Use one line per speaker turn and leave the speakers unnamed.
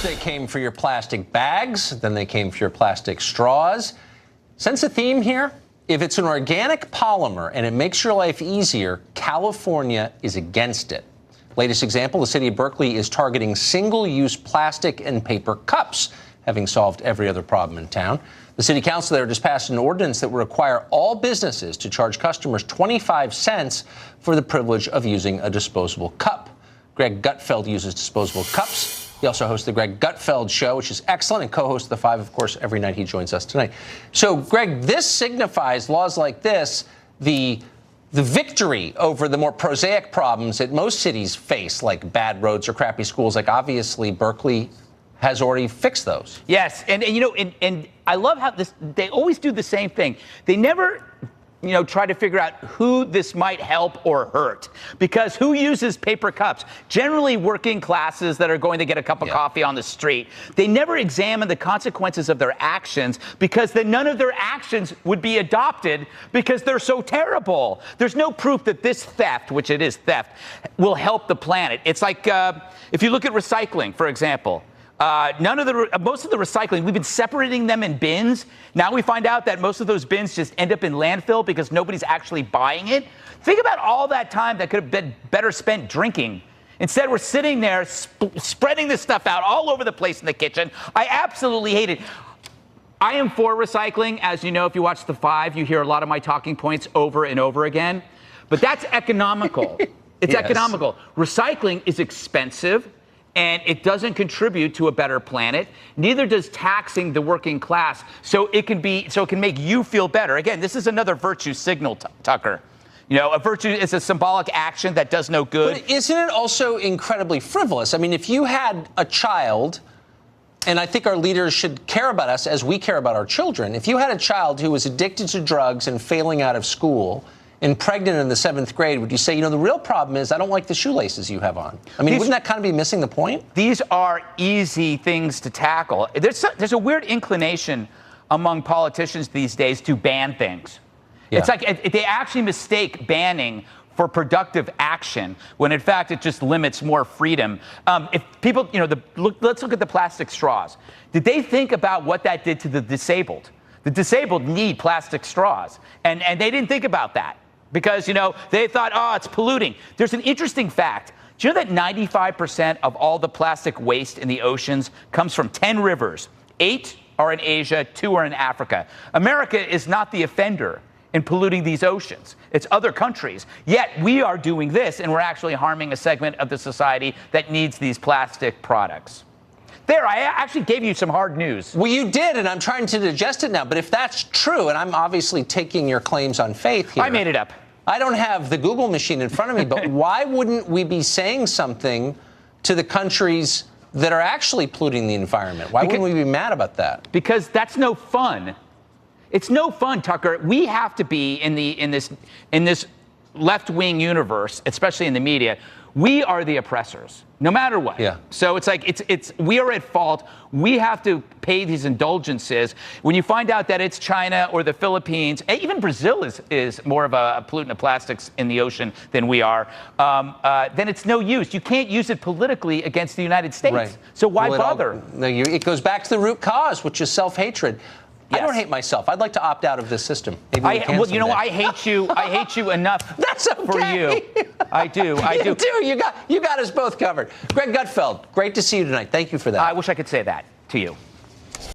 First, they came for your plastic bags. Then they came for your plastic straws. Sense a theme here? If it's an organic polymer and it makes your life easier, California is against it. Latest example, the city of Berkeley is targeting single-use plastic and paper cups, having solved every other problem in town. The city council there just passed an ordinance that will require all businesses to charge customers 25 cents for the privilege of using a disposable cup. Greg Gutfield uses disposable cups. He also hosts the Greg Gutfield Show, which is excellent, and co-hosts The Five, of course, every night he joins us tonight. So, Greg, this signifies laws like this, the victory over the more prosaic problems that most cities face, like bad roads or crappy schools. Like, obviously, Berkeley has already fixed those.
Yes, and you know, and I love how they always do the same thing. They never, try to figure out who this might help or hurt. Because who uses paper cups? Generally working classes that are going to get a cup of coffee on the street. They never examine the consequences of their actions because then none of their actions would be adopted because they're so terrible. There's no proof that this theft, which it is theft, will help the planet. It's like if you look at recycling, for example. Most of the recycling, we've been separating them in bins. Now we find out that most of those bins just end up in landfill because nobody's actually buying it. Think about all that time that could have been better spent drinking. Instead, we're sitting there spreading this stuff out all over the place in the kitchen. I absolutely hate it. I am for recycling. As you know, if you watch The Five, you hear a lot of my talking points over and over again. But that's economical. It's economical. Recycling is expensive. And it doesn't contribute to a better planet. Neither does taxing the working class, so it can make you feel better. Again, this is another virtue signal, Tucker. A virtue is a symbolic action that does no good.
But isn't it also incredibly frivolous? I mean, if you had a child, and I think our leaders should care about us as we care about our children, if you had a child who was addicted to drugs and failing out of school and pregnant in the 7th grade, would you say, the real problem is I don't like the shoelaces you have on? I mean, wouldn't that kind of be missing the point?
These are easy things to tackle. There's a weird inclination among politicians these days to ban things. Yeah. It's like they actually mistake banning for productive action when, in fact, it just limits more freedom. If people, let's look at the plastic straws. Did they think about what that did to the disabled? The disabled need plastic straws, and they didn't think about that. Because, they thought, it's polluting. There's an interesting fact. Do you know that 95% of all the plastic waste in the oceans comes from 10 rivers? 8 are in Asia, 2 are in Africa. America is not the offender in polluting these oceans. It's other countries. Yet we are doing this, and we're actually harming a segment of the society that needs these plastic products. There, I actually gave you some hard news.
Well, you did, and I'm trying to digest it now. But if that's true, and I'm obviously taking your claims on faith here.
I made it up.
I don't have the Google machine in front of me, but why wouldn't we be saying something to the countries that are actually polluting the environment? Why wouldn't we be mad about that?
Because that's no fun. It's no fun, Tucker. We have to be in this left-wing universe, especially in the media. We are the oppressors, no matter what.
Yeah.
So it's like we are at fault. We have to pay these indulgences. When you find out that it's China or the Philippines, even Brazil is more of a pollutant of plastics in the ocean than we are, then it's no use. You can't use it politically against the United States.
Right.
So why bother?
It goes back to the root cause, which is self-hatred. Yes. I don't hate myself. I'd like to opt out of this system. Maybe we can someday.
I hate you. I hate you enough.
That's okay.
For you. I do.
You do. You got us both covered. Greg Gutfield, great to see you tonight. Thank you for that.
I wish I could say that to you.